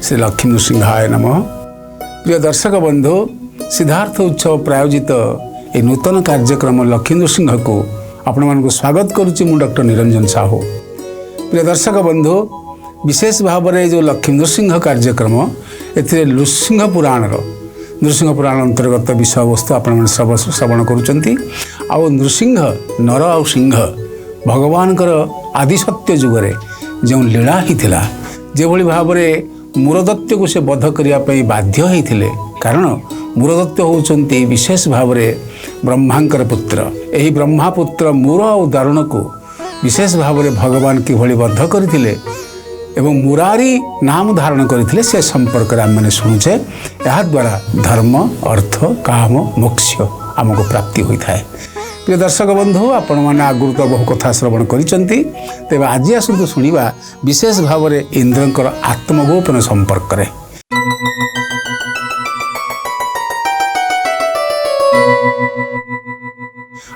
श्री लक्ष्मी नृसिंहाय नमः। प्रिय दर्शक बंधु, सिद्धार्थ उत्सव प्रायोजित ए नूतन कार्यक्रम लक्ष्मी नृसिंह को आपण मानक स्वागत करुच्ची मु डॉक्टर निरंजन साहू। प्रिय दर्शक बंधु, विशेष भाव में जो लक्ष्मी नृसिंह कार्यक्रम ए नृसिंह पुराण अंतर्गत विषय वस्तु आपण श्रवण करुँच। आउ नृसिंह नर आ सिंह भगवान आदि सत्य जुगरे जो लीला होता जो भाव में मूरदत्त को से बध करने बाध्य होते, कारण मूरदत्त होती विशेष भाव में ब्रह्मांकर पुत्र। यही ब्रह्मापुत्र मूर और दारुण को विशेष भाव में भगवान किभली बद्ध करथिले एवं मुरारी नाम धारण करथिले से संपर्क आम मैंने शुणुचे। यह द्वारा धर्म अर्थ काम मोक्ष आमको प्राप्ति होता है। प्रिय दर्शक बंधु, आपण मैंने आगुरी तो बहु कथा श्रवण करिसेंती, तेबे आज आसतु शुणिबा विशेष भाव में इंद्रंकर आत्मगोपन संपर्क रे।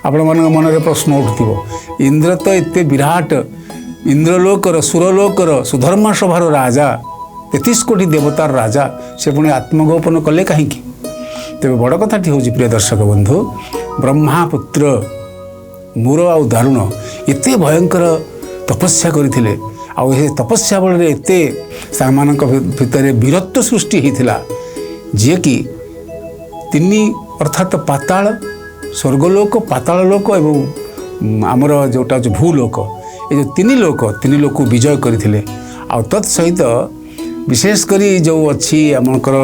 आपण मन मन में प्रश्न उठुथिबो, इंद्र तो एते विराट इंद्रलोकर सुरलोकर सुधर्मा सभार राजा 33 कोटी देवतार राजा, से पुणी आत्मगोपन कले कहीं। तेरे बड़ कथाटी हूँ प्रिय दर्शक बंधु, ब्रह्मापुत्र मूर आ दारुण एते भयंकर तपस्या करथिले। आउ ए तपस्या बल एते सामानक भितर वीरत्व सृष्टि होता, जी कि तीन अर्थात पाताल स्वर्गलोक पाताल लोक एवं आमर जोटा जो भूलोक, ये जो तीन लोक को विजय करथिले। आ तत्सहित विशेषकर जो अच्छी आमकर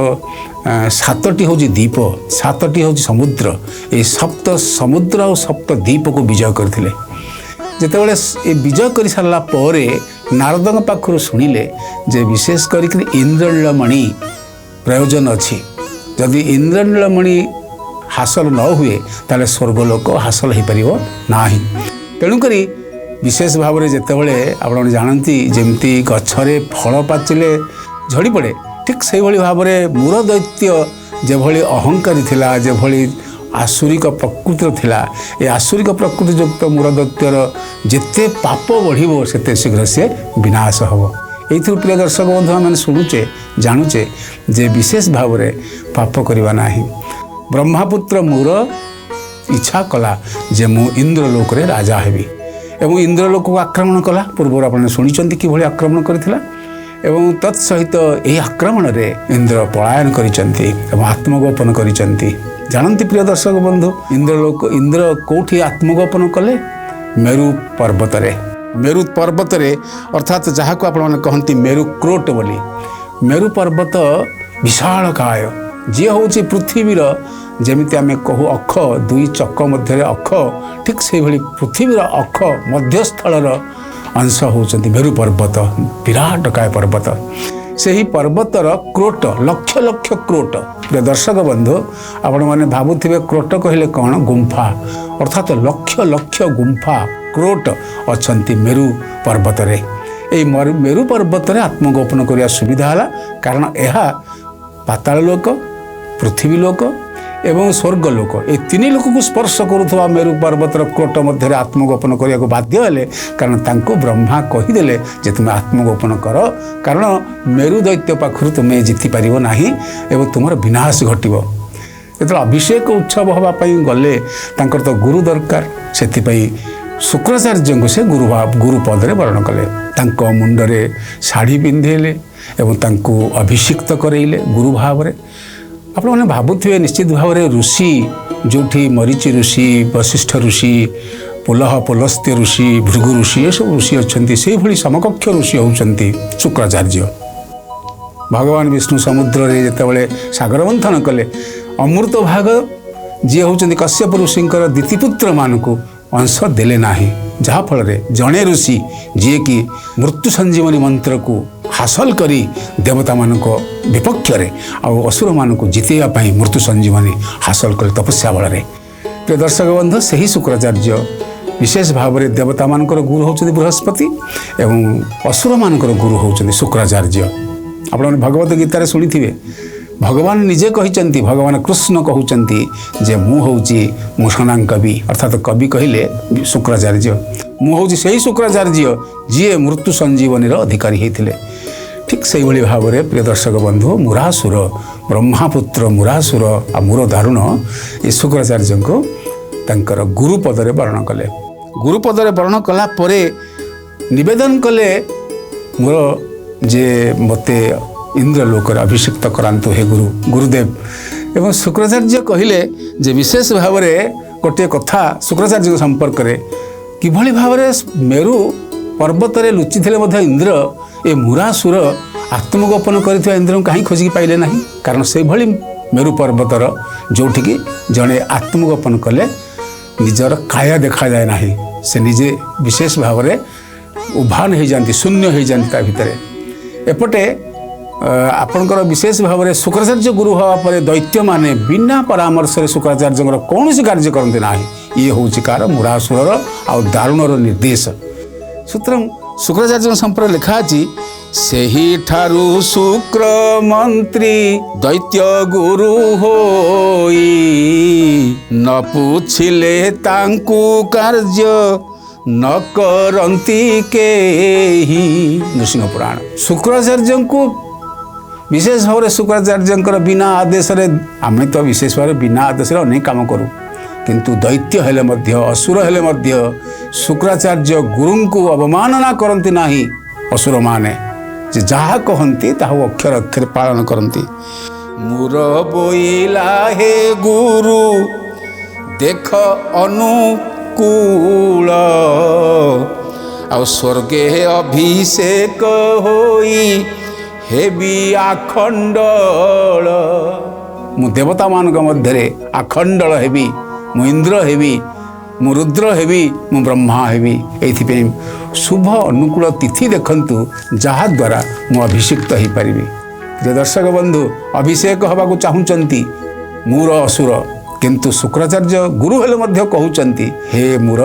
7टी हूँ द्वीप 7टी हूँ समुद्र, ये सप्त समुद्र और सप्त द्वीप को विजय करते। जितेबाला ये विजय कर सारा पर नारद पाखर शुणिले जे विशेष कर इंद्रनीलमणि प्रयोजन अच्छी, जदि इंद्रनीलमणि हासिल न हुए ताले स्वर्गलोक हासिल हो पार ना। तेणुक विशेष भाव में जितेबाला आप जानती जमती गछरे फल पाचिले झड़ी पड़े, ठीक से भाव में मूर दैत्य जेभली अहंकारी थिला, जेभली आसुरिक प्रकृति थिला, ये आसुरिक प्रकृति युक्त मूर दैत्यर जिते पाप बढ़िबो सेते शीघ्र से विनाश हम। ये प्रिय दर्शक बंधु मैंने शुणुचे जानुचे जे विशेष भाव में पाप करवा ना। ब्रह्मापुत्र मूर इच्छा कला जे मु इंद्रलोक रे राजा हेबी एवं इंद्रलोक को आक्रमण कला। पूर्व आपने शुणी कि आक्रमण करथिला एवं तत्सहित यही आक्रमण रे इंद्र पलायन करिसेंती एवं आत्मगोपन करिसेंती। जानती प्रिय दर्शक बंधु, इंद्र कोठी आत्मगोपन कले मेरु पर्वत रे। मेरु पर्वत रे अर्थात जहाँ को आपण कहती मेरु क्रोट बोली। मेरु पर्वत विशाल काय जी हूँ पृथ्वीर जमिति आमे कहू अख दुई चक मध्य अख, ठीक से भाई पृथ्वीर अख मध्यस्थल अंश होती मेरु पर्वत, विराट काय पर्वत। से ही पर्वतर क्रोट लक्ष लक्ष क्रोट। प्रिय दर्शक बंधु, आपण मैंने भावुवे क्रोट कहले कौन, गुंफा, अर्थात लक्ष लक्ष गुंफा क्रोट अच्छा मेरु पर्वत रे। ये मेरु पर्वत रे आत्मगोपन करने सुविधा है, कारण यह पाताल लोक पृथ्वी लोक एवं स्वर्गलोक ये तीन लोक को स्पर्श करुवा मेरु पर्वतर क्रोट मध्य आत्मगोपन करने को बाध्य हेले, कारण तांको ब्रह्मा कहीदेले जे तुम आत्मगोपन कर, कारण मेरु दैत्य पाखु तुम्हें जीति पार ना एवं तुम विनाश घटव। जो अभिषेक उत्सव हाँपाई गले तांकर तो गुरु दरकार, से शुक्राचार्य को से गुरु पदरे वर्ण कले। तांको मुंडरे शाढ़ी पिंधेले एवं तांको अभिषिक्त करैले गुरु भाव में। आप भावुवे निश्चित भाव में ऋषि जो मरीचि ऋषि वशिष्ठ ऋषि पुलह पुलस्त्य ऋषि भृगु ऋषि ये सब ऋषि अच्छा, से भली समकक्ष ऋषि होती शुक्राचार्य। भगवान विष्णु समुद्र रे जितेबाला सागर मंथन कले अमृत भाग जी होती कश्यप ऋषिंकर दितिपुत्र मानक अंश देले नाही, जहाँफल जड़े ऋषि जी कि मृत्यु संजीवनी मंत्र को हासिल करी देवता मानक विपक्ष असुर मानक जितेवाई मृत्यु संजीवनी हासिल कले तपस्या बल। प्रिय दर्शक बंधु, से ही शुक्राचार्य विशेष भाव में देवता मानकर गुरु होती बृहस्पति एवं असुर मानकर गुरु होती शुक्राचार्य। आप भगवत गीतार शुणी थे भगवान निजे कहते, भगवान कृष्ण कहते जे मु होची मुषणा कवि, अर्थात कवि कहले शुक्राचार्य। मु होची से ही शुक्राचार्य जी मृत्यु संजीवनी अधिकारी होते। ठीक से भाव में प्रिय दर्शक बंधु मुरासुर ब्रह्मापुत्र मुरासुर आ मूर दारुण ये शुक्राचार्य को तांकर गुरुपदरे वर्ण कले। गुरुपदरे वर्ण कला परे निवेदन कले मोर जे मते इंद्रलोक अभिषिक्त करांतु हे गुरुदेव। एवं शुक्राचार्य कहले जे विशेष भाव में गोटे कथा शुक्राचार्य संपर्क में किभली भाव में मेरु पर्वत रे लुचि थे इंद्र ए मुरासुर आत्मगोपन कर इंद्र को कहीं खोजिकी पाइले ना, कारण से भली मेरु पर्वतर जोठिकी जड़े आत्मगोपन कले निजर काया देखा जाए ना, से निजे विशेष भाव में उभान हो जाती शून्य हो जाती भितर। एपटे आपणकर विशेष भाव में शुक्राचार्य गुरु हवा पर दैत्य माने बिना परामर्श शुक्राचार्य कौन कार्य करते ना, ये हूँ कार मुरासुर आ दारुणर निर्देश। सूत्र शुक्राचार्य संपर्क लिखा अछि सेही ठारू शुक्र मंत्री दैत्य गुरु होई न पूछिले तांकु कार्य न करंती केही। नृसिंह पुराण शुक्राचार्य को विशेष भाव में शुक्राचार्य बिना आदेश आम तो विशेष भाव बिना आदेश अनेक काम करूँ, किंतु दैत्य हेले मध्य असुर हेले मध्य शुक्राचार्य गुरु को अवमानना करती नाही। असुर माने जे जहा कहती ताहा अक्षर अक्षर पालन करती। मुर बोइला हे गुरु देख अनुकूल आ स्वर्गे अभिषेक होई हेबी आखंडल। मु देवता मानक मध्य आखंडल हेबी, मु इंद्र हेबी, मु रुद्र हेबी, मु ब्रह्मा हेबी। एथिपे शुभ अनुकूल तिथि देखंतु जहा द्वारा मु अभिषिक्त हो पारि। जे दर्शक बंधु अभिषेक हवा को चाहूचंती मूर असुर, किंतु शुक्राचार्य गुरु हेले मध्य कहउचंती हे मूर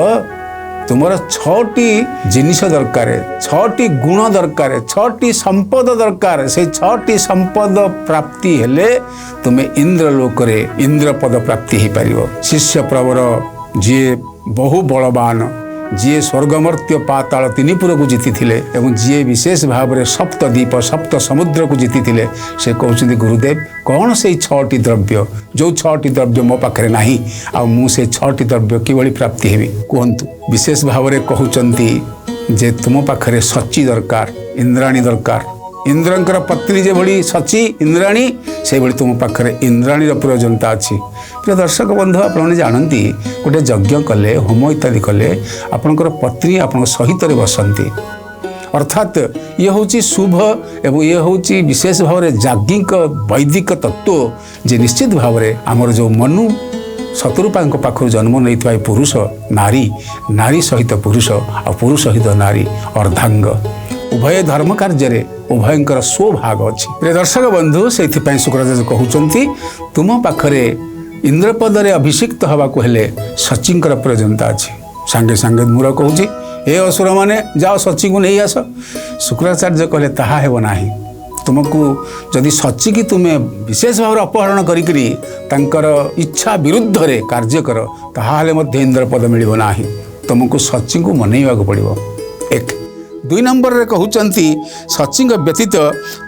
तुमर 6टी जिनिस दरकार, 6टी गुण दरकार, 6टी संपद दरकार। से 6टी संपद प्राप्ति हेले तुमे इंद्रलोक रे इंद्र पद प्राप्ति हो पारिबो। शिष्य प्रवर जी बहु बलवान, जी स्वर्गमर्त्य पाताल तीनिपुर को जीति थिले एवं जी विशेष भाव में सप्तद्वीप सप्त समुद्र को जीति थिले, से कहते गुरुदेव कौन से 6टी द्रव्य जो 6टी द्रव्य मो पाखे ना आ मु से 6टी द्रव्य किभली प्राप्ति हेबी कहतु। विशेष भाव में कहते जे तुम पाखे सची दरकार, इंद्राणी दरकार। इंद्रंकर पत्नी जे भली सची इंद्राणी से भली तुम पाखे इंद्राणी प्रयोजनता अच्छी। प्रिय दर्शक बंधु आपने जानती गोटे यज्ञ कले होम इत्यादि कले आपणकर पत्नी आप सहित बसती, अर्थात ये हूँ शुभ एवं ये हूँ विशेष भाव में याज्ञिक वैदिक तत्व जे निश्चित भाव में आमर जो मनु शतरूपा पाखु जन्म नहीं पुरुष नारी, नारी सहित पुरुष और पुरुष सहित नारी अर्धांग उभय धर्म कार्य उभयंकर स्वभाग अच्छी। प्रिय दर्शक बंधु से शुक्राचार्य कहते तुम पाखरे इंद्रपदरे अभिषिक्त हवा को हेले सचिंकर प्रयोजनता अच्छी। सांगे सांगे मूर कहूँ ए असुर माने जाओ सची को नहीं आस। शुक्राचार्य कहले ताहा हेब नाही, तुमको जदि सची की तुम्हें विशेष भाव अपहरण करी तांकर इच्छा विरुद्ध रे कार्य कर ताहाले मध्य इंद्रपद मिलिबो नाही, तुमको सची को मनैवाक पड़िबो। एक 2 नंबर रे कहउचंती सचिंग व्यतीत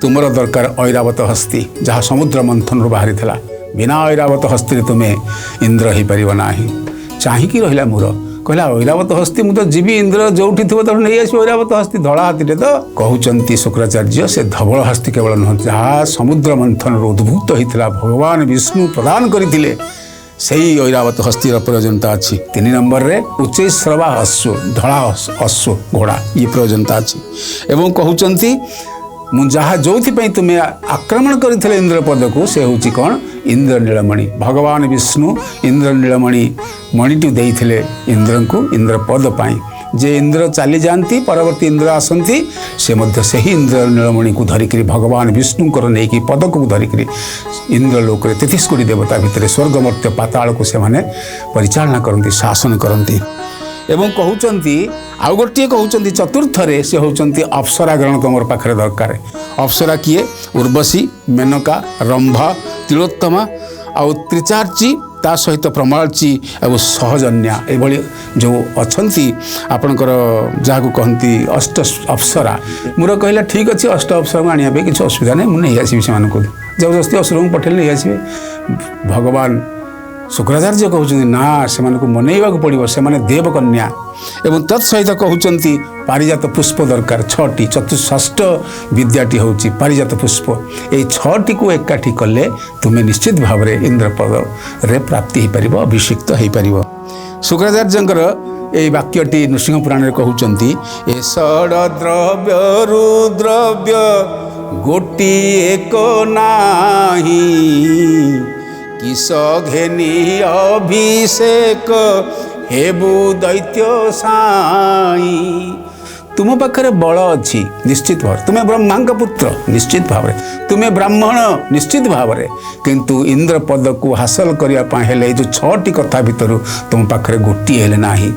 तुमर दरकार ऐरावत हस्ती जहाँ समुद्र मंथन बाहरी थिला। बिना ऐरावत हस्ती तुम्हें इंद्र हो पार ना। चाहिकी रहा मोर कहला ऐरावत हस्ती मुझे जीवी इंद्र जोठी थो तो नहीं आस ऐरावत हस्ती धड़ा हाथी तो कहते शुक्राचार्य से धवल हस्ती केवल नुह जहाँ समुद्र मंथन उद्भूत होता भगवान विष्णु प्रदान करते से ऐरावत हस्तीर प्रयोजनता अच्छी। 3 नंबर रे उच्च श्रवा अश्व धड़ा अश्व घोड़ा ये प्रयोजनता अच्छी। एवं कहते जहाँ जो तुम्हें आक्रमण करते इंद्रपद को से हूँ कौन इंद्र नीलमणि। भगवान विष्णु इंद्र नीलमणि मणिटी देते इंद्र को इंद्रपद पाई। जे इंद्र चली जाती परवर्ती इंद्र आसती से मध्य से ही इंद्र नीलमणि को धरिक भगवान विष्णुकर नहीं पदक को धरिक इंद्रलोक 33 कोटी देवता भितर स्वर्गमर्त्य पाताल को से माने परिचालना करती शासन करती। एवं कहते आउ गोटे कहते चतुर्थरे से होती अप्सरा ग्रहण तुम पाखे दरकार। अप्सरा किए उर्वशी मेनका रंभा तिलोत्तमा आउ त्रिचार्ची ତା ସହିତ ପ୍ରମାଳଚୀ ଏବଂ ସହଜନ୍ୟା ଏଭଳି ଯେଉଁ ଅଛନ୍ତି ଆପଣଙ୍କର ଯାହାକୁ କହନ୍ତି ଅଷ୍ଟ ଅପ୍ସରା। ମୋର କହିଲା ଠିକ୍ ଅଛି, ଅଷ୍ଟ ଅପ୍ସରାକୁ ଆଣିବା ପାଇଁ କିଛି ଅସୁବିଧା ନାହିଁ, ମୁଁ ନେଇ ଆସିବି ସେମାନଙ୍କୁ, ଜବରଦସ୍ତି ଅସୁରଙ୍କୁ ପଠାଇଲେ ନେଇ ଆସିବେ। ଭଗବାନ ଶୁକ୍ରାଚାର୍ଯ୍ୟ କହୁଛନ୍ତି ନା, ସେମାନଙ୍କୁ ମନେଇବାକୁ ପଡ଼ିବ, ସେମାନେ ଦେବକନ୍ୟା। ଏବଂ ତତ୍ ସହିତ କହୁଛନ୍ତି ପାରିଜାତ ପୁଷ୍ପ ଦରକାର 6ଟି, ଷଷ୍ଠ ବିଦ୍ୟାଟି ହେଉଛି ପାରିଜାତ ପୁଷ୍ପ। ଏଇ 6ଟିକୁ ଏକାଠି କଲେ ତୁମେ ନିଶ୍ଚିତ ଭାବରେ ଇନ୍ଦ୍ରପଦରେ ପ୍ରାପ୍ତି ହୋଇପାରିବ, ଅଭିଷିକ୍ତ ହୋଇପାରିବ। ଶୁକ୍ରାଚାର୍ଯ୍ୟଙ୍କର ଏହି ବାକ୍ୟଟି ନୃସିଂହ ପୁରାଣରେ କହୁଛନ୍ତି, ଏ ଷଡ଼ ଦ୍ରବ୍ୟରୁ ଦ୍ରବ୍ୟ ଗୋଟିଏ ଏକ ନାହିଁ, କିସ ଘେନି ଅଭିଷେକ ହେବୁ ଦୈତ୍ୟ ସାଇ। ତୁମ ପାଖରେ ବଳ ଅଛି ନିଶ୍ଚିତ ଭାବରେ, ତୁମେ ବ୍ରହ୍ମାଙ୍କ ପୁତ୍ର ନିଶ୍ଚିତ ଭାବରେ, ତୁମେ ବ୍ରାହ୍ମଣ ନିଶ୍ଚିତ ଭାବରେ, କିନ୍ତୁ ଇନ୍ଦ୍ର ପଦକୁ ହାସଲ କରିବା ପାଇଁ ହେଲେ ଏଇ ଯେଉଁ 6ଟି କଥା ଭିତରୁ ତୁମ ପାଖରେ ଗୋଟିଏ ହେଲେ ନାହିଁ,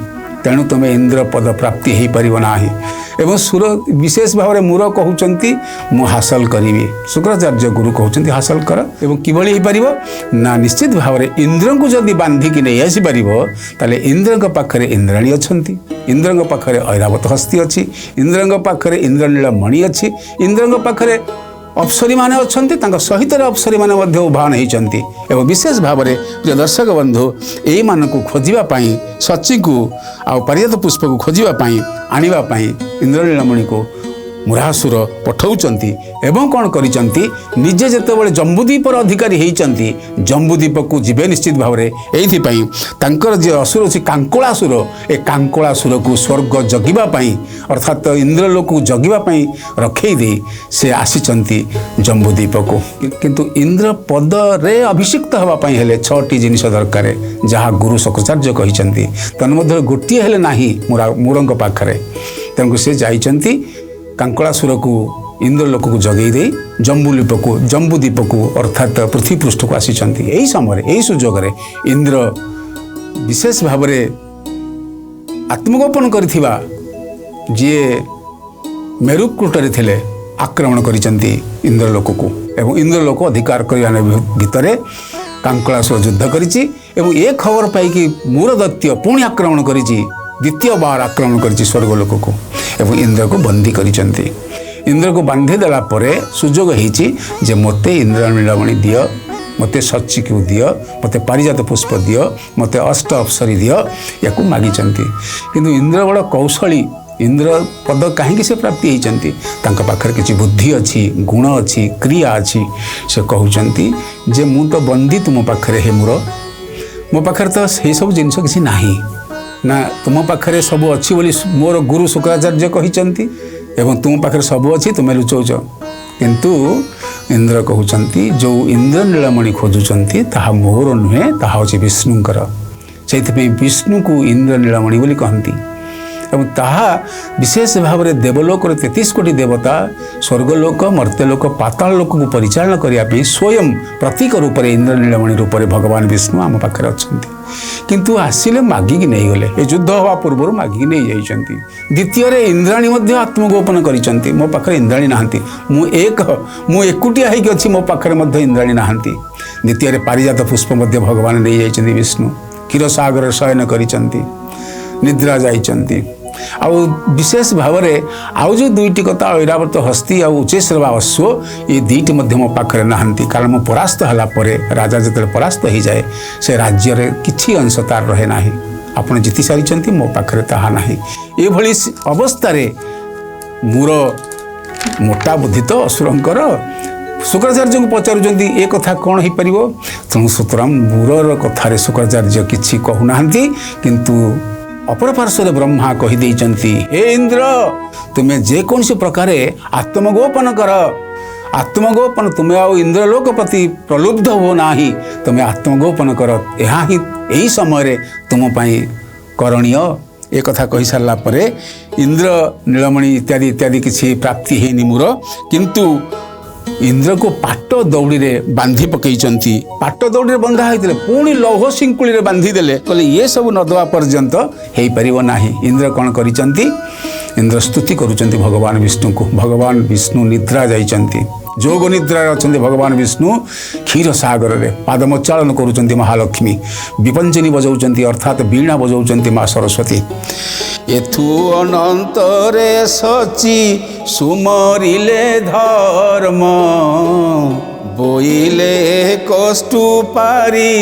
ତେଣୁ ତୁମେ ଇନ୍ଦ୍ର ପଦ ପ୍ରାପ୍ତି ହୋଇପାରିବ ନାହିଁ। ଏବଂ ସୁର ବିଶେଷ ଭାବରେ ମୂର କହୁଛନ୍ତି ମୁଁ ହାସଲ କରିବି, ଶୁକ୍ରାଚାର୍ଯ୍ୟ ଗୁରୁ କହୁଛନ୍ତି ହାସଲ କର। ଏବଂ କିଭଳି ହୋଇପାରିବ ନା, ନିଶ୍ଚିତ ଭାବରେ ଇନ୍ଦ୍ରଙ୍କୁ ଯଦି ବାନ୍ଧିକି ନେଇ ଆସିପାରିବ, ତାହେଲେ ଇନ୍ଦ୍ରଙ୍କ ପାଖରେ ଇନ୍ଦ୍ରାଣୀ ଅଛନ୍ତି, ଇନ୍ଦ୍ରଙ୍କ ପାଖରେ ଐରାବତ ହସ୍ତି ଅଛି, ଇନ୍ଦ୍ରଙ୍କ ପାଖରେ ଇନ୍ଦ୍ରନୀଳ ମଣି ଅଛି, ଇନ୍ଦ୍ରଙ୍କ ପାଖରେ ଅପ୍ସରୀମାନେ ଅଛନ୍ତି, ତାଙ୍କ ସହିତରେ ଅପ୍ସରୀମାନେ ମଧ୍ୟ ଉଭାନ ହୋଇଛନ୍ତି। ଏବଂ ବିଶେଷ ଭାବରେ ପ୍ରିୟ ଦର୍ଶକ ବନ୍ଧୁ, ଏଇମାନଙ୍କୁ ଖୋଜିବା ପାଇଁ, ସଚୀକୁ ଆଉ ପାରିଜାତ ପୁଷ୍ପକୁ ଖୋଜିବା ପାଇଁ, ଆଣିବା ପାଇଁ ଇନ୍ଦ୍ରନୀଳମଣିକୁ ମୁରାସୁର ପଠାଉଛନ୍ତି। ଏବଂ କ'ଣ କରିଛନ୍ତି, ନିଜେ ଯେତେବେଳେ ଜମ୍ବୁଦ୍ୱୀପର ଅଧିକାରୀ ହୋଇଛନ୍ତି, ଜମ୍ବୁଦ୍ୱୀପକୁ ଯିବେ ନିଶ୍ଚିତ ଭାବରେ। ଏଇଥିପାଇଁ ତାଙ୍କର ଯିଏ ଅସୁର ଅଛି କାଙ୍କଳାସୁର, ଏ କାଙ୍କଳାସୁରକୁ ସ୍ୱର୍ଗ ଜଗିବା ପାଇଁ, ଅର୍ଥାତ୍ ଇନ୍ଦ୍ରଲୋକକୁ ଜଗିବା ପାଇଁ ରଖେଇ ଦେଇ ସେ ଆସିଛନ୍ତି ଜମ୍ବୁଦ୍ୱୀପକୁ। କିନ୍ତୁ ଇନ୍ଦ୍ର ପଦରେ ଅଭିଷିକ୍ତ ହେବା ପାଇଁ ହେଲେ 6ଟି ଜିନିଷ ଦରକାର, ଯାହା ଗୁରୁ ଶୁକ୍ରାଚାର୍ଯ୍ୟ କହିଛନ୍ତି। ତନ୍ମଧ୍ୟରୁ ଗୋଟିଏ ହେଲେ ନାହିଁ ମୂରଙ୍କ ପାଖରେ। ତେଣୁ ସେ ଯାଇଛନ୍ତି କାଙ୍କଳାସୁରକୁ ଇନ୍ଦ୍ରଲୋକକୁ ଜଗେଇ ଦେଇ ଜମ୍ବୁଦ୍ୱୀପକୁ ଅର୍ଥାତ୍ ପୃଥିବୀ ପୃଷ୍ଠକୁ ଆସିଛନ୍ତି। ଏହି ସମୟରେ, ଏହି ସୁଯୋଗରେ ଇନ୍ଦ୍ର ବିଶେଷ ଭାବରେ ଆତ୍ମଗୋପନ କରିଥିବା ଯିଏ ମେରୁକୂଟରେ ଥିଲେ ଆକ୍ରମଣ କରିଛନ୍ତି ଇନ୍ଦ୍ରଲୋକକୁ। ଏବଂ ଇନ୍ଦ୍ରଲୋକ ଅଧିକାର କରିବା ଭିତରେ କାଙ୍କଳାସୁର ଯୁଦ୍ଧ କରିଛି। ଏବଂ ଏ ଖବର ପାଇକି ମୂରଦୈତ୍ୟ ପୁଣି ଆକ୍ରମଣ କରିଛି, ଦ୍ୱିତୀୟବାର ଆକ୍ରମଣ କରିଛି ସ୍ୱର୍ଗଲୋକକୁ ଏବଂ ଇନ୍ଦ୍ରକୁ ବନ୍ଦୀ କରିଛନ୍ତି। ଇନ୍ଦ୍ରକୁ ବାନ୍ଧି ଦେଲା ପରେ ସୁଯୋଗ ହେଇଛି ଯେ ମୋତେ ଇନ୍ଦ୍ରନୀଳମଣି ଦିଅ, ମୋତେ ସଚୀକୁ ଦିଅ, ମୋତେ ପାରିଜାତ ପୁଷ୍ପ ଦିଅ, ମୋତେ ଅଷ୍ଟ ଅପ୍ସରୀ ଦିଅ, ୟାକୁ ମାଗିଛନ୍ତି। କିନ୍ତୁ ଇନ୍ଦ୍ର ବଡ଼ କୌଶଳୀ। ଇନ୍ଦ୍ର ପଦ କାହିଁକି ସେ ପ୍ରାପ୍ତି ହେଇଛନ୍ତି? ତାଙ୍କ ପାଖରେ କିଛି ବୁଦ୍ଧି ଅଛି, ଗୁଣ ଅଛି, କ୍ରିୟା ଅଛି। ସେ କହୁଛନ୍ତି ଯେ ମୁଁ ତ ବନ୍ଦୀ ତୁମ ପାଖରେ ହେ ମୂର, ମୋ ପାଖରେ ତ ସେଇ ସବୁ ଜିନିଷ କିଛି ନାହିଁ ନା, ତୁମ ପାଖରେ ସବୁ ଅଛି ବୋଲି ମୋର ଗୁରୁ ଶୁକ୍ରାଚାର୍ଯ୍ୟ କହିଛନ୍ତି ଏବଂ ତୁମ ପାଖରେ ସବୁ ଅଛି, ତୁମେ ଲୁଚଉଛ। କିନ୍ତୁ ଇନ୍ଦ୍ର କହୁଛନ୍ତି ଯେଉଁ ଇନ୍ଦ୍ରନୀଳମଣି ଖୋଜୁଛନ୍ତି ତାହା ମୋର ନୁହେଁ, ତାହା ହେଉଛି ବିଷ୍ଣୁଙ୍କର। ସେଇଥିପାଇଁ ବିଷ୍ଣୁକୁ ଇନ୍ଦ୍ରନୀଳମଣି ବୋଲି କହନ୍ତି। ଏବଂ ତାହା ବିଶେଷ ଭାବରେ ଦେବଲୋକର 33 କୋଟି ଦେବତା ସ୍ୱର୍ଗଲୋକ, ମର୍ତ୍ତ୍ୟଲୋକ, ପାତାଳ ଲୋକକୁ ପରିଚାଳନା କରିବା ପାଇଁ ସ୍ୱୟଂ ପ୍ରତୀକ ରୂପରେ ଇନ୍ଦ୍ରନୀଳମଣି ରୂପରେ ଭଗବାନ ବିଷ୍ଣୁ ଆମ ପାଖରେ ଅଛନ୍ତି। କିନ୍ତୁ ଆସିଲେ ମାଗିକି ନେଇଗଲେ, ଏ ଯୁଦ୍ଧ ହେବା ପୂର୍ବରୁ ମାଗିକି ନେଇଯାଇଛନ୍ତି। ଦ୍ୱିତୀୟରେ ଇନ୍ଦ୍ରାଣୀ ମଧ୍ୟ ଆତ୍ମଗୋପନ କରିଛନ୍ତି, ମୋ ପାଖରେ ଇନ୍ଦ୍ରାଣୀ ନାହାନ୍ତି, ମୁଁ ଏକୁଟିଆ ହେଇକି ଅଛି, ମୋ ପାଖରେ ମଧ୍ୟ ଇନ୍ଦ୍ରାଣୀ ନାହାନ୍ତି। ଦ୍ୱିତୀୟରେ ପାରିଜାତ ପୁଷ୍ପ ମଧ୍ୟ ଭଗବାନ ନେଇଯାଇଛନ୍ତି ବିଷ୍ଣୁ, କ୍ଷୀରସାଗରରେ ଶୟନ କରିଛନ୍ତି, ନିଦ୍ରା ଯାଇଛନ୍ତି। ଆଉ ବିଶେଷ ଭାବରେ ଆଉ ଯେଉଁ 2ଟି କଥା, ଐରାବତ ହସ୍ତି ଆଉ ଉଚ୍ଚୈଃଶ୍ରବା ଅଶ୍ୱ, ଏ 2ଟି ମଧ୍ୟ ମୋ ପାଖରେ ନାହାନ୍ତି। କାରଣ ମୁଁ ପରାସ୍ତ ହେଲା ପରେ, ରାଜା ଯେତେବେଳେ ପରାସ୍ତ ହୋଇଯାଏ, ସେ ରାଜ୍ୟରେ କିଛି ଅଂଶ ତାର ରହେ ନାହିଁ। ଆପଣ ଜିତି ସାରିଛନ୍ତି, ମୋ ପାଖରେ ତାହା ନାହିଁ। ଏଭଳି ଅବସ୍ଥାରେ ମୂର ମୋଟା ବୁଦ୍ଧି ତ ଅସୁରଙ୍କର। ଶୁକ୍ରାଚାର୍ଯ୍ୟଙ୍କୁ ପଚାରୁଛନ୍ତି ଏ କଥା କ'ଣ ହେଇପାରିବ? ତେଣୁ ସୁତରାଂ ମୂରର କଥାରେ ଶୁକ୍ରାଚାର୍ଯ୍ୟ କିଛି କହୁନାହାନ୍ତି। କିନ୍ତୁ ଅପର ପାର୍ଶ୍ୱରେ ବ୍ରହ୍ମା କହିଦେଇଛନ୍ତି, ହେ ଇନ୍ଦ୍ର, ତୁମେ ଯେକୌଣସି ପ୍ରକାରେ ଆତ୍ମଗୋପନ କର। ଆତ୍ମଗୋପନ, ତୁମେ ଆଉ ଇନ୍ଦ୍ରଲୋକ ପ୍ରତି ପ୍ରଲୁବ୍ଧ ହୁଅ ନାହିଁ, ତୁମେ ଆତ୍ମଗୋପନ କର। ଏହା ହିଁ ଏହି ସମୟରେ ତୁମ ପାଇଁ କରଣୀୟ। ଏ କଥା କହିସାରିଲା ପରେ ଇନ୍ଦ୍ର ନୀଳମଣି ଇତ୍ୟାଦି ଇତ୍ୟାଦି କିଛି ପ୍ରାପ୍ତି ହେଇନି ମୂର, କିନ୍ତୁ ଇନ୍ଦ୍ରକୁ ପାଟ ଦଉଡ଼ିରେ ବାନ୍ଧି ପକାଇଛନ୍ତି। ପାଟ ଦଉଡ଼ିରେ ବନ୍ଧା ହୋଇଥିଲେ ପୁଣି ଲୌହ ଶିଙ୍କୁଳିରେ ବାନ୍ଧିଦେଲେ, କହିଲେ ଇଏ ସବୁ ନ ଦେବା ପର୍ଯ୍ୟନ୍ତ ହେଇପାରିବ ନାହିଁ। ଇନ୍ଦ୍ର କ'ଣ କରିଛନ୍ତି? ଇନ୍ଦ୍ର ସ୍ତୁତି କରୁଛନ୍ତି ଭଗବାନ ବିଷ୍ଣୁଙ୍କୁ। ଭଗବାନ ବିଷ୍ଣୁ ନିଦ୍ରା ଯାଇଛନ୍ତି। ଯୋଗ ନିଦ୍ରାରେ ଅଛନ୍ତି ଭଗବାନ ବିଷ୍ଣୁ। କ୍ଷୀର ସାଗରରେ ପାଦମୋଚ୍ଚାଳନ କରୁଛନ୍ତି ମହାଲକ୍ଷ୍ମୀ। ବିପଞ୍ଚିନୀ ବଜାଉଛନ୍ତି ଅର୍ଥାତ୍ ବୀଣା ବଜାଉଛନ୍ତି ମା ସରସ୍ୱତୀ। ଏଥୁ ଅନନ୍ତରେ ସଚି ସୁମରିଲେ ଧର୍ମ, ବୋଇଲେ କଷ୍ଟୁ ପାରି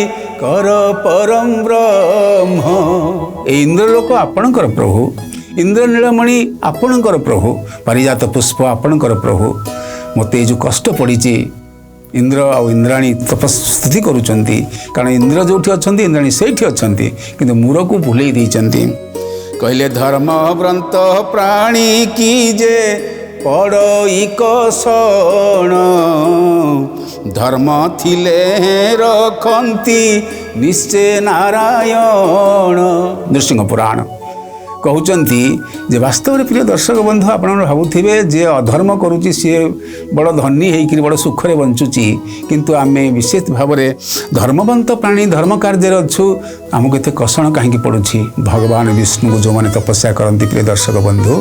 କର ପରମ ବ୍ରହ୍ମ। ଏ ଇନ୍ଦ୍ରଲୋକ ଆପଣଙ୍କର ପ୍ରଭୁ, ଇନ୍ଦ୍ର ନୀଳମଣି ଆପଣଙ୍କର ପ୍ରଭୁ, ପାରିଜାତ ପୁଷ୍ପ ଆପଣଙ୍କର ପ୍ରଭୁ। ମୋତେ ଏ ଯେଉଁ କଷ୍ଟ ପଡ଼ିଛି, ଇନ୍ଦ୍ର ଆଉ ଇନ୍ଦ୍ରାଣୀ ତପସ୍ତୁତି କରୁଛନ୍ତି, କାରଣ ଇନ୍ଦ୍ର ଯେଉଁଠି ଅଛନ୍ତି ଇନ୍ଦ୍ରାଣୀ ସେଇଠି ଅଛନ୍ତି, କିନ୍ତୁ ମୂଳକୁ ଭୁଲେଇ ଦେଇଛନ୍ତି। କହିଲେ ଧର୍ମ ବ୍ରନ୍ତ ପ୍ରାଣୀ କି ଯେ ପଡ଼ଇ କଷଣ, ଧର୍ମ ଥିଲେ ରଖନ୍ତି ନିଶ୍ଚେ ନାରାୟଣ। ନୃସିଂହ ପୁରାଣ କହୁଛନ୍ତି ଯେ ବାସ୍ତବରେ ପ୍ରିୟ ଦର୍ଶକ ବନ୍ଧୁ, ଆପଣମାନେ ଭାବୁଥିବେ ଯେ ଅଧର୍ମ କରୁଛି ସିଏ ବଡ଼ ଧନୀ ହେଇକରି ବଡ଼ ସୁଖରେ ବଞ୍ଚୁଛି, କିନ୍ତୁ ଆମେ ବିଶେଷ ଭାବରେ ଧର୍ମବନ୍ତ ପ୍ରାଣୀ ଧର୍ମ କାର୍ଯ୍ୟରେ ଅଛୁ, ଆମକୁ ଏତେ କଷଣ କାହିଁକି ପଡ଼ୁଛି? ଭଗବାନ ବିଷ୍ଣୁଙ୍କୁ ଯେଉଁମାନେ ତପସ୍ୟା କରନ୍ତି ପ୍ରିୟ ଦର୍ଶକ ବନ୍ଧୁ,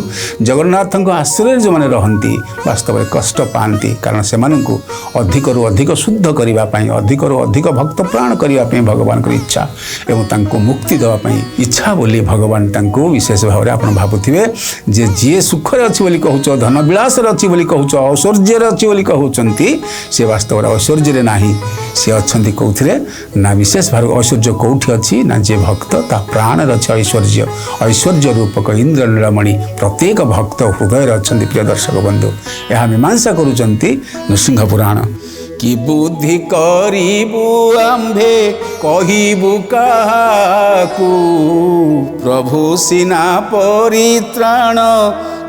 ଜଗନ୍ନାଥଙ୍କ ଆଶ୍ରୟରେ ଯେଉଁମାନେ ରହନ୍ତି, ବାସ୍ତବରେ କଷ୍ଟ ପାଆନ୍ତି, କାରଣ ସେମାନଙ୍କୁ ଅଧିକରୁ ଅଧିକ ଶୁଦ୍ଧ କରିବା ପାଇଁ, ଅଧିକରୁ ଅଧିକ ଭକ୍ତ ପ୍ରାଣ କରିବା ପାଇଁ ଭଗବାନଙ୍କର ଇଚ୍ଛା ଏବଂ ତାଙ୍କୁ ମୁକ୍ତି ଦେବା ପାଇଁ ଇଚ୍ଛା ବୋଲି ଭଗବାନ ତାଙ୍କୁ ବିଶେଷ ଭାବରେ ଆପଣ ଭାବୁଥିବେ ଯେ ଯିଏ ସୁଖରେ ଅଛି ବୋଲି କହୁଛ, ଧନ ବିଳାସରେ ଅଛି ବୋଲି କହୁଛ, ଐଶ୍ୱର୍ଯ୍ୟରେ ଅଛି ବୋଲି କହୁଛନ୍ତି, ସେ ବାସ୍ତବରେ ଐଶ୍ୱର୍ଯ୍ୟରେ ନାହିଁ। ସେ ଅଛନ୍ତି କେଉଁଥିରେ ନା ବିଶେଷ ଭାବରେ ଐଶ୍ୱର୍ଯ୍ୟ କେଉଁଠି ଅଛି ନା ଯିଏ ଭକ୍ତ ତା ପ୍ରାଣରେ ଅଛି ଐଶ୍ୱର୍ଯ୍ୟ। ଐଶ୍ୱର୍ଯ୍ୟ ରୂପକ ଇନ୍ଦ୍ର ନୀଳମଣି ପ୍ରତ୍ୟେକ ଭକ୍ତ ହୃଦୟରେ ଅଛନ୍ତି ପ୍ରିୟ ଦର୍ଶକ ବନ୍ଧୁ। ଏହା ମୀମାଂସା କରୁଛନ୍ତି ନୃସିଂହ ପୁରାଣ। କି ବୁଦ୍ଧି କରିବୁ ଆମ୍ଭେ କହିବୁ କାହାକୁ, ପ୍ରଭୁ ସିନା ପରିତ୍ରାଣ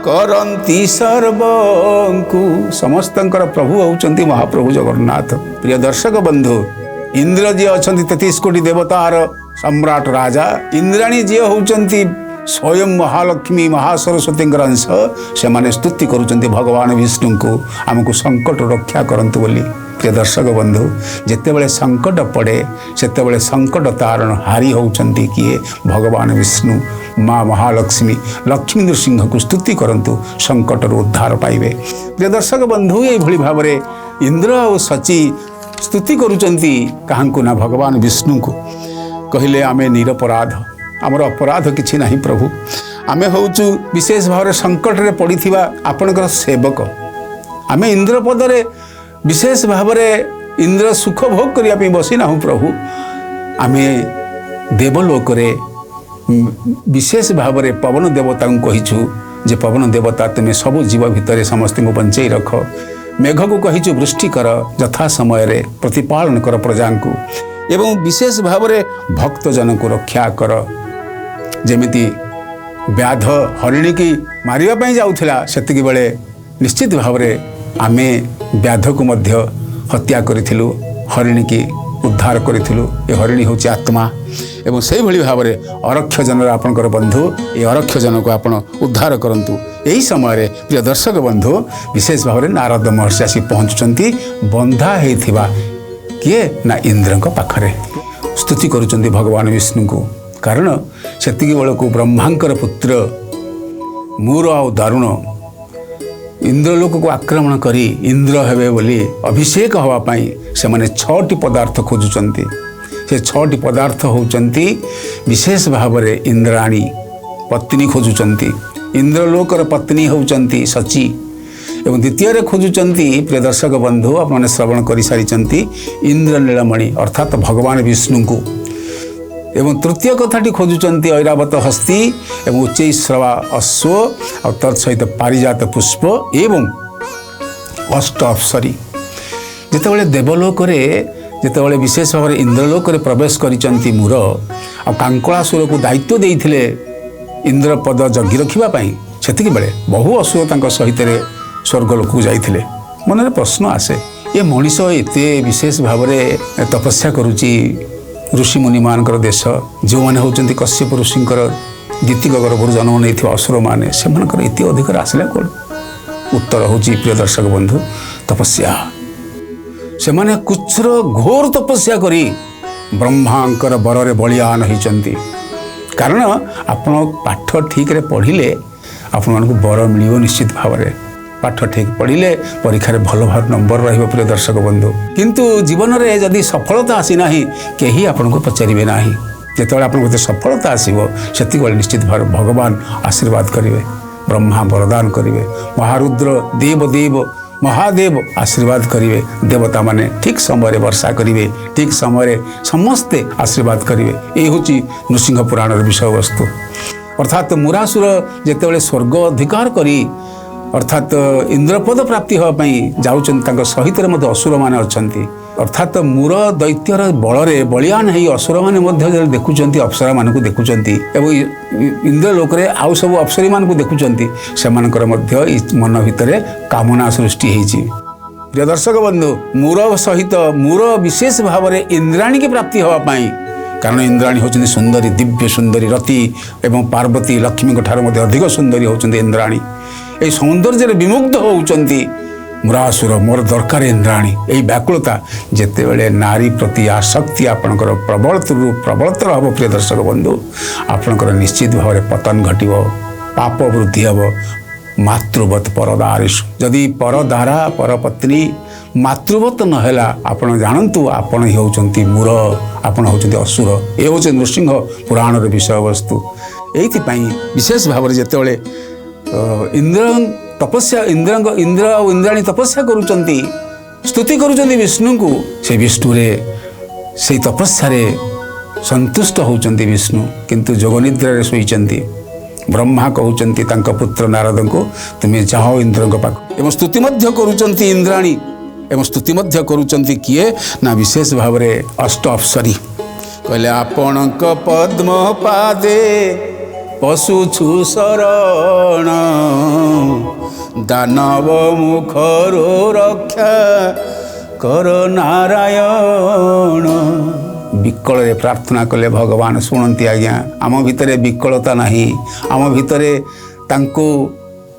କରନ୍ତି ସର୍ବଙ୍କୁ। ସମସ୍ତଙ୍କର ପ୍ରଭୁ ହେଉଛନ୍ତି ମହାପ୍ରଭୁ ଜଗନ୍ନାଥ। ପ୍ରିୟ ଦର୍ଶକ ବନ୍ଧୁ, ଇନ୍ଦ୍ର ଯିଏ ଅଛନ୍ତି 33 କୋଟି ଦେବତାର ସମ୍ରାଟ ରାଜା, ଇନ୍ଦ୍ରାଣୀ ଯିଏ ହେଉଛନ୍ତି ସ୍ୱୟଂ ମହାଲକ୍ଷ୍ମୀ ମହାସରସ୍ୱତୀଙ୍କର ଅଂଶ, ସେମାନେ ସ୍ତୁତି କରୁଛନ୍ତି ଭଗବାନ ବିଷ୍ଣୁଙ୍କୁ ଆମକୁ ସଙ୍କଟ ରକ୍ଷା କରନ୍ତୁ ବୋଲି। ପ୍ରିୟ ଦର୍ଶକ ବନ୍ଧୁ, ଯେତେବେଳେ ସଙ୍କଟ ପଡ଼େ ସେତେବେଳେ ସଙ୍କଟ ତାରଣ ହାରି ହେଉଛନ୍ତି କିଏ? ଭଗବାନ ବିଷ୍ଣୁ ମା ମହାଲକ୍ଷ୍ମୀ ଲକ୍ଷ୍ମୀ ନୃସିଂହକୁ ସ୍ତୁତି କରନ୍ତୁ, ସଙ୍କଟରୁ ଉଦ୍ଧାର ପାଇବେ। ପ୍ରିୟ ଦର୍ଶକ ବନ୍ଧୁ, ଏଇଭଳି ଭାବରେ ଇନ୍ଦ୍ର ଆଉ ସଚି ସ୍ତୁତି କରୁଛନ୍ତି କାହାଙ୍କୁ ନା ଭଗବାନ ବିଷ୍ଣୁଙ୍କୁ। କହିଲେ ଆମେ ନିରପରାଧ, ଆମର ଅପରାଧ କିଛି ନାହିଁ ପ୍ରଭୁ, ଆମେ ହେଉଛୁ ବିଶେଷ ଭାବରେ ସଙ୍କଟରେ ପଡ଼ିଥିବା ଆପଣଙ୍କର ସେବକ। ଆମେ ଇନ୍ଦ୍ର ପଦରେ ବିଶେଷ ଭାବରେ ଇନ୍ଦ୍ର ସୁଖ ଭୋଗ କରିବା ପାଇଁ ବସିନାହୁଁ ପ୍ରଭୁ, ଆମେ ଦେବଲୋକରେ ବିଶେଷ ଭାବରେ ପବନ ଦେବତାଙ୍କୁ କହିଛୁ ଯେ ପବନ ଦେବତା ତୁମେ ସବୁ ଜୀବ ଭିତରେ ସମସ୍ତଙ୍କୁ ବଞ୍ଚେଇ ରଖ। ମେଘକୁ କହିଛୁ ବୃଷ୍ଟି କର, ଯଥା ସମୟରେ ପ୍ରତିପାଳନ କର ପ୍ରଜାଙ୍କୁ, ଏବଂ ବିଶେଷ ଭାବରେ ଭକ୍ତଜନଙ୍କୁ ରକ୍ଷା କର। ଯେମିତି ବ୍ୟାଧ ହରିଣୀକି ମାରିବା ପାଇଁ ଯାଉଥିଲା, ସେତିକି ବେଳେ ନିଶ୍ଚିତ ଭାବରେ ଆମେ ବ୍ୟାଧକୁ ମଧ୍ୟ ହତ୍ୟା କରିଥିଲୁ, ହରିଣୀକି ଉଦ୍ଧାର କରିଥିଲୁ। ଏ ହରିଣୀ ହେଉଛି ଆତ୍ମା, ଏବଂ ସେଇଭଳି ଭାବରେ ଅରକ୍ଷଜନର ଆପଣଙ୍କର ବନ୍ଧୁ, ଏ ଅରକ୍ଷଜନକୁ ଆପଣ ଉଦ୍ଧାର କରନ୍ତୁ। ଏହି ସମୟରେ ପ୍ରିୟ ଦର୍ଶକ ବନ୍ଧୁ, ବିଶେଷ ଭାବରେ ନାରଦ ମହର୍ଷି ଆସି ପହଞ୍ଚୁଛନ୍ତି ବନ୍ଧା ହେଇଥିବା କିଏ ନା ଇନ୍ଦ୍ରଙ୍କ ପାଖରେ। ସ୍ତୁତି କରୁଛନ୍ତି ଭଗବାନ ବିଷ୍ଣୁଙ୍କୁ, କାରଣ ସେତିକି ବେଳକୁ ବ୍ରହ୍ମାଙ୍କର ପୁତ୍ର ମୂର ଆଉ ଦାରୁଣ ଇନ୍ଦ୍ରଲୋକକୁ ଆକ୍ରମଣ କରି ଇନ୍ଦ୍ର ହେବେ ବୋଲି ଅଭିଷେକ ହେବା ପାଇଁ ସେମାନେ 6ଟି ପଦାର୍ଥ ଖୋଜୁଛନ୍ତି। ସେ 6ଟି ପଦାର୍ଥ ହେଉଛନ୍ତି ବିଶେଷ ଭାବରେ ଇନ୍ଦ୍ରାଣୀ ପତ୍ନୀ ଖୋଜୁଛନ୍ତି। ଇନ୍ଦ୍ରଲୋକର ପତ୍ନୀ ହେଉଛନ୍ତି ସଚି, ଏବଂ ଦ୍ୱିତୀୟରେ ଖୋଜୁଛନ୍ତି ପ୍ରିୟ ଦର୍ଶକ ବନ୍ଧୁ, ଆପଣମାନେ ଶ୍ରବଣ କରିସାରିଛନ୍ତି, ଇନ୍ଦ୍ର ନୀଳମଣି ଅର୍ଥାତ୍ ଭଗବାନ ବିଷ୍ଣୁଙ୍କୁ। ଏବଂ ତୃତୀୟ କଥାଟି ଖୋଜୁଛନ୍ତି ଐରାବତ ହସ୍ତି ଏବଂ ଉଚ୍ଚୈଶ୍ରବା ଅଶ୍ୱ ଆଉ ତତ୍ ସହିତ ପାରିଜାତ ପୁଷ୍ପ ଏବଂ ଅଷ୍ଟ ଅପ୍ସରୀ। ଯେତେବେଳେ ଦେବଲୋକରେ ଯେତେବେଳେ ବିଶେଷ ଭାବରେ ଇନ୍ଦ୍ରଲୋକରେ ପ୍ରବେଶ କରିଛନ୍ତି ମୂର, ଆଉ କାଙ୍କଳାସୁରକୁ ଦାୟିତ୍ୱ ଦେଇଥିଲେ ଇନ୍ଦ୍ରପଦ ଜଗି ରଖିବା ପାଇଁ, ସେତିକିବେଳେ ବହୁ ଅସୁର ତାଙ୍କ ସହିତରେ ସ୍ୱର୍ଗଲୋକକୁ ଯାଇଥିଲେ। ମନରେ ପ୍ରଶ୍ନ ଆସେ, ଏ ମଣିଷ ଏତେ ବିଶେଷ ଭାବରେ ତପସ୍ୟା କରୁଛି, ଋଷିମୁନିମାନଙ୍କର ଦେଶ, ଯେଉଁମାନେ ହେଉଛନ୍ତି କଶ୍ୟପ ଋଷିଙ୍କର ଦ୍ୱିତୀୟ ଗର୍ଭରୁ ଜନ୍ମ ନେଇଥିବା ଅସୁରମାନେ, ସେମାନଙ୍କର ଏତେ ଅଧିକାର ଆସିଲା କ'ଣ? ଉତ୍ତର ହେଉଛି ପ୍ରିୟ ଦର୍ଶକ ବନ୍ଧୁ, ତପସ୍ୟା। ସେମାନେ କୁଚ୍ଛର ଘୋର ତପସ୍ୟା କରି ବ୍ରହ୍ମାଙ୍କର ବରରେ ବଳିୟାନ ହୋଇଛନ୍ତି। କାରଣ ଆପଣ ପାଠ ଠିକରେ ପଢ଼ିଲେ ଆପଣମାନଙ୍କୁ ବର ମିଳିବ ନିଶ୍ଚିତ ଭାବରେ। पाठ ठीक पढ़िले परीक्षा भल भाव नंबर रहिबो प्रिय दर्शक बंधु। किंतु जीवन में जदि सफलता आसी नाही केही आपनको पचारिबे नाही। जेतेबेले आपनको सफलता आसीबो सेति बेले निश्चित भाव भगवान आशीर्वाद करिवे, ब्रह्मा वरदान करिवे, महारुद्र देव महादेव आशीर्वाद करिवे, देवता माने ठीक समय वर्षा करिवे, ठीक समय समस्ते आशीर्वाद करिवे। ये होची नृसिंह पुराण विषय वस्तु। अर्थात मुरासुर जेतेबेले स्वर्ग अधिकार करी अर्थात इंद्रपद प्राप्ति होगापी जाऊँ सहित असुर मैंने अच्छा। अर्थात मूर दैत्यर बल बलियान हो असुर मैंने देखुं अप्सरा मान देखुं इंद्रलोक आउ सब अप्सरी मान देखुं से मन भितर कामना सृष्टि होती। प्रिय दर्शक बंधु मूर सहित मूर विशेष भाव में इंद्राणी की प्राप्ति होगापी कारण इंद्राणी होती सुंदरी दिव्य सुंदरी रति एवं पार्वती लक्ष्मी ठार अधिक सुंदरी होती इंद्राणी। ये सौंदर्य विमुग्ध होती मुरासुर मोर दरकार इंद्राणी। यही व्याकुलता जिते बड़े नारी प्रति आसक्ति आपणकर प्रबलतर हम प्रिय दर्शक बंधु आपणकर निश्चित भाव में पतन घटव पाप वृद्धि हम मातृवत परदारिषु। जदि परदारा परपत्नी मातृवत नहला आपण जानतु आपण ही होचंती मूर आपण होचंती असुर। ये हूँ नृसिंह पुराण विषय वस्तु। ये विशेष भाव में जिते इंद्र तपस्या इंद्र और इंद्राणी तपस्या करुचंती स्तुति करुचंती विष्णु को से विष्णु रे से तपस्या रे संतुष्ट होचंती विष्णु किंतु जोगनिद्रा रे सोईचंती। ब्रह्मा कहउचंती तांका पुत्र नारद को तुम्हें जाओ इंद्र पाख एवं स्तुति मध्य करुचंती इंद्राणी एवं स्तुति मध्य करुचंती किए ना विशेष भाव में अष्ट अप्सरी कहले आपणक पद्म पादे पशुछु शरण दानव मुखरो रक्षा कर नारायण। विकल रे प्रार्थना कले भगवान शुणती आज्ञा। आम भितर विकलता नहीं, आम भितर तांको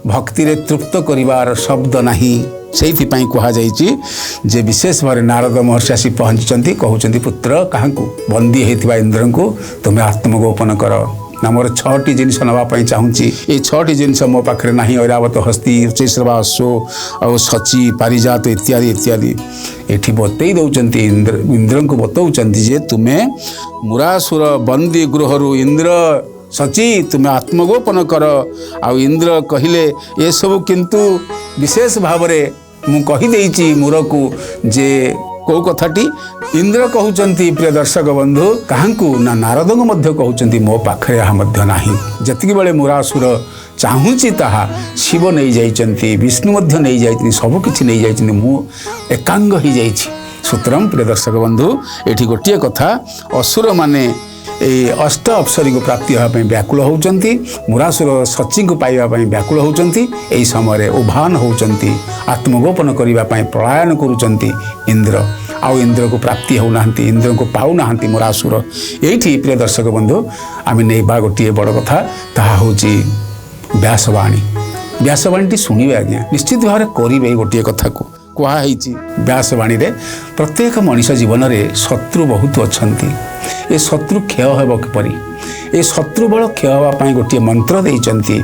भक्ति रे तृप्त करिवार शब्द नहीं। से कहुई जे विशेष भाव नारद महर्षि आसी पहुँची कहते पुत्र क्या बंदी होता इंद्र को तुम्हें आत्मगोपन कर ना मोर 6टी जिनिस नापी चाहूँगी। ये 6टी जिनिस मो पाखे ना ऐरावत हस्ती चैश्रवा अश्व और सची पारिजात इत्यादि इत्यादि ये बतई दौरान इंद्र को बतौं जे तुम्हें मुरासुर बंदी गृह इंद्र सची तुम्हें आत्मगोपन कर। आ इंद्र कहले ये सब किंतु विशेष भाव में मु कहीदे मूर को जे कौ कथाटी इंद्र कहते प्रिय दर्शक बंधु क्या ना नारद को कहते मो पाखे यहाँ नहीं। जतिक बेले मुरासुर चाहूँगी ताहा शिव नहीं जाइछन्ति विष्णु नहीं जाइछन्ति सबकिछि नहीं जाइछन्ति मु एकांग हो जाइछि। सूत्रम प्रिय दर्शक बंधु एठी गोटे कथा असुर माने अष्ट अप्सरी को प्राप्ति होगापी व्याकुल होती मुरासुर सची को पाइबापी व्याकुल होती। यही समय उभान होती आत्मगोपन करने पलायन करुँच इंद्र आउ इंद्र को प्राप्ति होना इंद्र को पाऊना मुरासुर। यही प्रिय दर्शक बंधु आम नहीं गोटे बड़ कथा ताहा होची व्यासवाणी। व्यासवाणी शुणवे आज्ञा निश्चित भाव में करेंगे गोटे कथा को कहुई व्यासवाणी रे प्रत्येक मनीष जीवन में शत्रु बहुत अच्छा। ये शत्रु क्षय होब किपरि ये शत्रु बल क्षय होगापी गोटे मंत्र देइचंती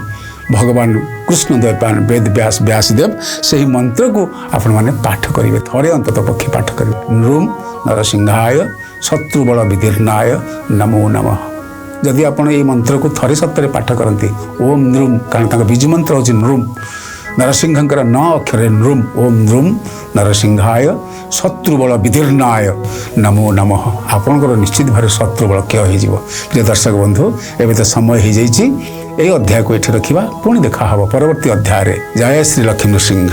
भगवान कृष्ण द्वैपायन वेद व्यासदेव से ही मंत्र को आपण मैंने पाठ करेंगे थोड़े अंतत पक्षे पाठ करेंगे। नृम नरसिंहाय शत्रुबल विदीर्णाय नमो नमः। जदि आपण ये मंत्र को थरे सप्ताह पाठ करती ओम नृम कारण बीज मंत्र हूँ नृम नरसिंहंकर न अक्षर नृम ओम नृम नरसिंहाय शत्रुबल विदीर्णाय नमो नमः। आपणकर निश्चित भाव शत्रुबल क्षय हो। प्रिय दर्शक बंधु एवं तो समय हो जाइए अध्याय को ये रखा पुणी देखा परवर्ती अध्याय जय श्री लक्ष्मी नृसिंह।